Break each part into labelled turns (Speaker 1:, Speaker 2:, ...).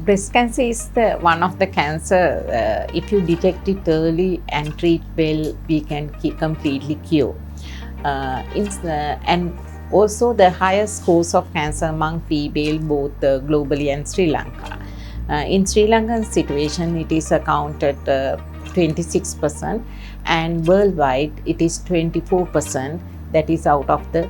Speaker 1: Breast cancer is one of the cancer. If you detect it early and treat well, we can completely cure. And also the highest cause of cancer among female, both globally and Sri Lanka. In Sri Lankan situation, it is accounted 26%, and worldwide it is 24%. That is out of the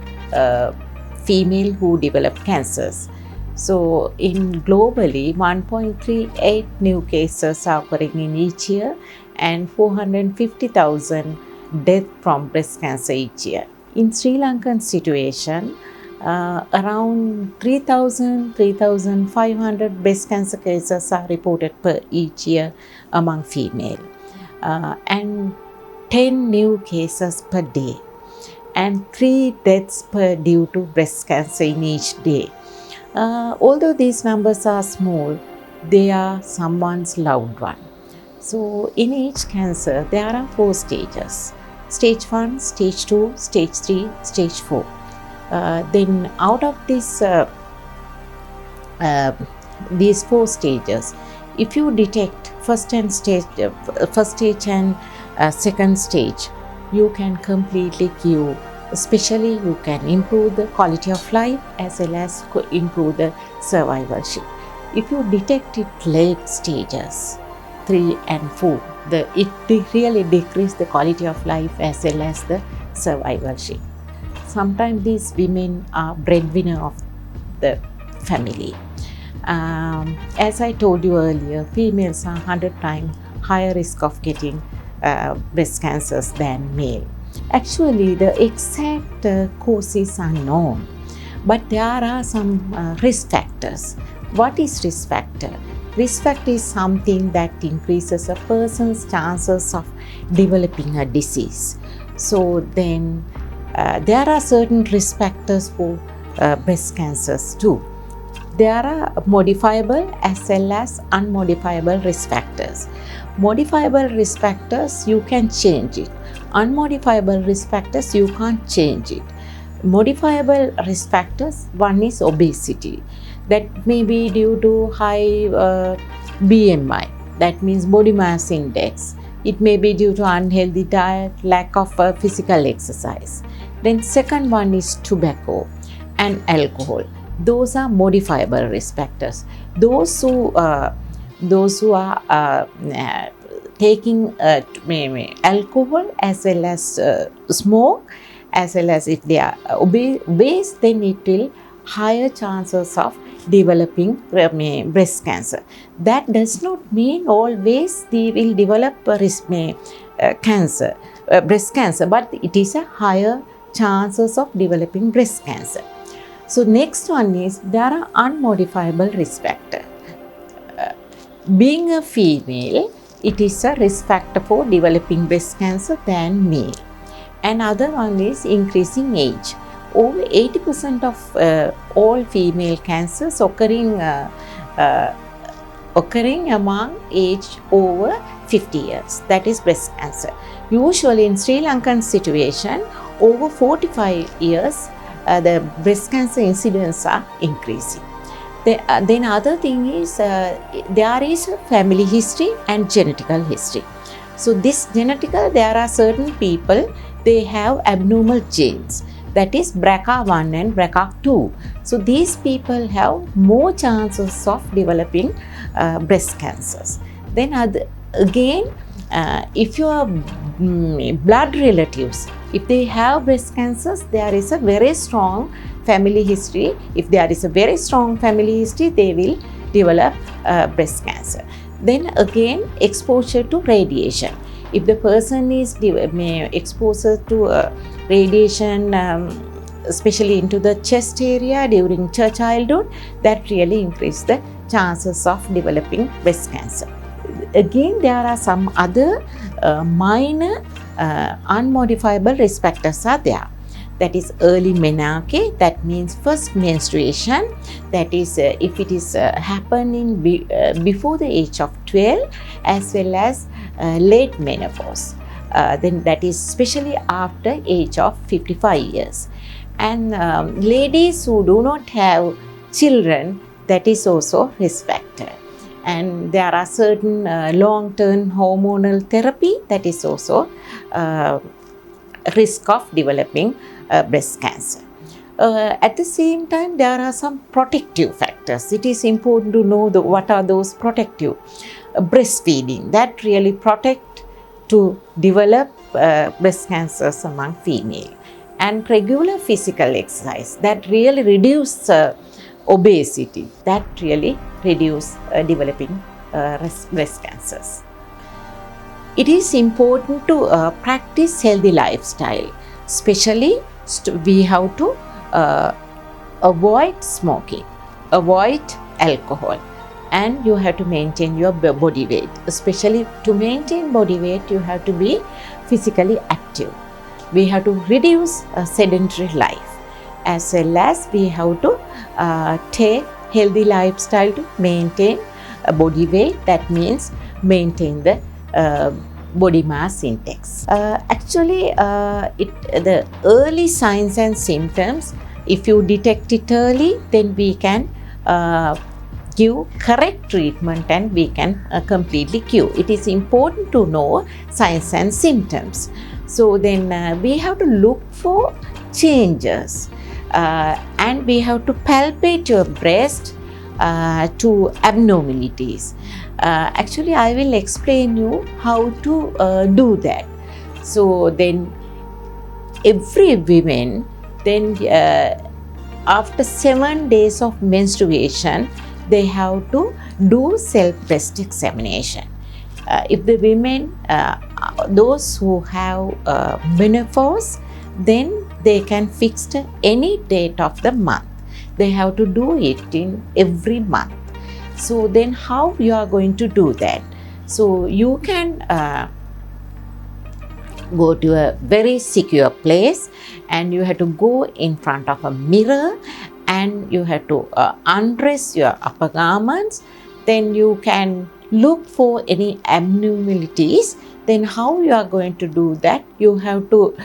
Speaker 1: female who develop cancers. So in globally, 1.38 new cases are occurring in each year, and 450,000 deaths from breast cancer each year. In Sri Lankan situation, around 3,500 breast cancer cases are reported per each year among female, and 10 new cases per day, and 3 deaths per due to breast cancer in each day. Although these numbers are small, they are someone's loved one. So in each cancer, there are 4 stages: stage 1, stage 2, stage 3, stage 4. Then out of these 4 stages, if you detect first stage and second stage, you can completely cure. Especially, you can improve the quality of life as well as improve the survivorship. If you detect it late stages 3 and 4, it really decreases the quality of life as well as the survivorship. Sometimes these women are breadwinner of the family. As I told you earlier, females are 100 times higher risk of getting breast cancers than male. Actually, the exact cause is unknown, but there are some risk factors. What is risk factor? Risk factor is something that increases a person's chances of developing a disease. So then there are certain risk factors for breast cancers too. There are modifiable as well as unmodifiable risk factors. Modifiable risk factors, you can change it. Unmodifiable risk factors, you can't change it. Modifiable risk factors, one is obesity. That may be due to high BMI, that means body mass index. It may be due to unhealthy diet, lack of physical exercise. Then second one is tobacco and alcohol. Those are modifiable risk factors. Those who are taking alcohol as well as smoke, as well as if they are obese, then it will higher chances of developing breast cancer. That does not mean always they will develop breast cancer, but it is a higher chances of developing breast cancer. So next one is there are unmodifiable risk factor. Being a female, it is a risk factor for developing breast cancer than male. Another one is increasing age. Over 80% of all female cancers occurring among age over 50 years. That is breast cancer. Usually in Sri Lankan situation, over 45 years, the breast cancer incidence are increasing. Then other thing is there is a family history and genetical history. So this genetical, there are certain people, they have abnormal genes, that is BRCA1 and BRCA2. So these people have more chances of developing breast cancers. Then again, if your blood relatives, if they have breast cancers, there is a very strong family history. If there is a very strong family history, they will develop breast cancer. Then again, exposure to radiation. If the person is exposed to radiation, especially into the chest area during childhood, that really increases the chances of developing breast cancer. Again, there are some other minor unmodifiable risk factors are there. That is early menarche, that means first menstruation, that is if it is happening before the age of 12, as well as late menopause, then that is especially after age of 55 years. And ladies who do not have children, that is also risk factor. And there are certain long-term hormonal therapy that is also risk of developing breast cancer. At the same time, there are some protective factors. It is important to know what are those protective. Breastfeeding, that really protect to develop breast cancers among female. And regular physical exercise, that really reduce obesity, that really reduce developing breast cancers. It is important to practice healthy lifestyle, especially we have to avoid smoking, avoid alcohol, and you have to maintain your body weight. Especially to maintain body weight, you have to be physically active. We have to reduce sedentary life, as well as we have to take healthy lifestyle to maintain a body weight. That means maintain the body mass index. The early signs and symptoms, if you detect it early, then we can give correct treatment and we can completely cure. It is important to know signs and symptoms. So then we have to look for changes and we have to palpate your breast to abnormalities. I will explain you how to do that. So then every woman, then after 7 days of menstruation, they have to do self breast examination. If the women, those who have menopause, then they can fix any date of the month. They have to do it in every month. So then how you are going to do that? So you can go to a very secure place and you have to go in front of a mirror and you have to undress your upper garments. Then you can look for any abnormalities. Then how you are going to do that? You have to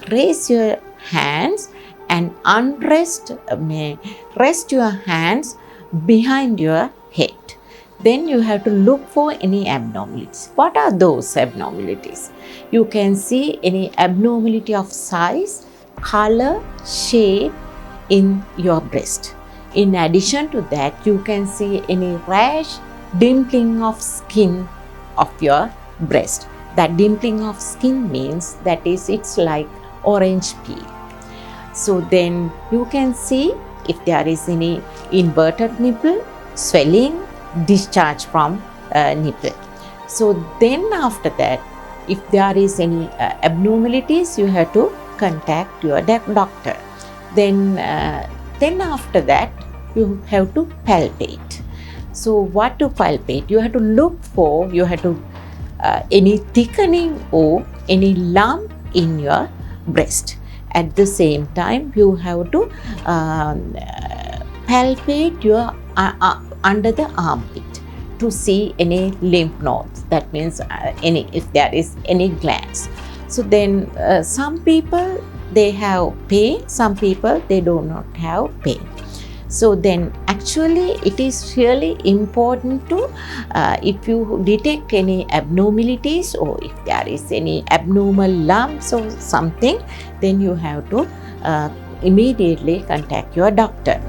Speaker 1: raise your hands and rest your hands behind your head. Then you have to look for any abnormalities. What are those abnormalities? You can see any abnormality of size, color, shape in your breast. In addition to that, you can see any rash, dimpling of skin of your breast. That dimpling of skin means that is, it's like orange peel. So then you can see if there is any inverted nipple, swelling, discharge from nipple. So then after that, if there is any abnormalities, you have to contact your doctor. Then after that, you have to palpate. So what to palpate? You have to look for, any thickening or any lump in your breast. At the same time, you have to palpate your under the armpit to see any lymph nodes. That means if there is any glands. So then some people, they have pain, some people they do not have pain. So then actually it is really important to, if you detect any abnormalities or if there is any abnormal lumps or something, then you have to immediately contact your doctor.